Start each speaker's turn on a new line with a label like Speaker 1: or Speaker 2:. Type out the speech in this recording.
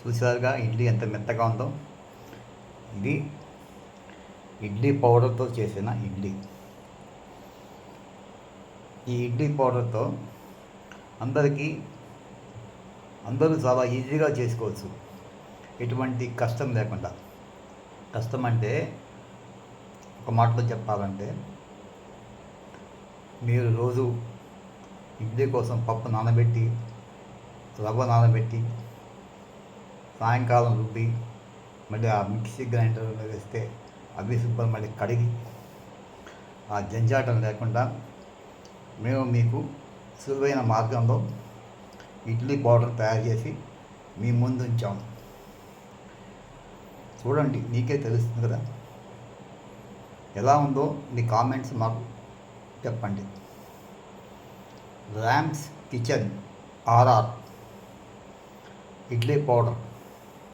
Speaker 1: చూసారుగా ఇడ్లీ ఎంత మెత్తగా ఉందో. ఇది ఇడ్లీ పౌడర్తో చేసిన ఇడ్లీ. ఈ ఇడ్లీ పౌడర్తో అందరూ చాలా ఈజీగా చేసుకోవచ్చు, ఎటువంటి కష్టం లేకుండా. కష్టం అంటే ఒక మాటలో చెప్పాలంటే, మీరు రోజు ఇడ్లీ కోసం పప్పు నానబెట్టి, రవ్వ నానబెట్టి, సాయంకాలం రుబ్బి, మళ్ళీ ఆ మిక్సీ గ్రైండర్లో వేస్తే అవి శుభ్రం మళ్ళీ కడిగి, ఆ జంజాటం లేకుండా మేము మీకు సులువైన మార్గంలో ఇడ్లీ పౌడర్ తయారు చేసి మీ ముందు ఉంచాము. చూడండి, నీకే తెలుస్తుంది కదా ఎలా ఉందో. మీ కామెంట్స్ మాకు చెప్పండి. Rams kitchen RR idli powder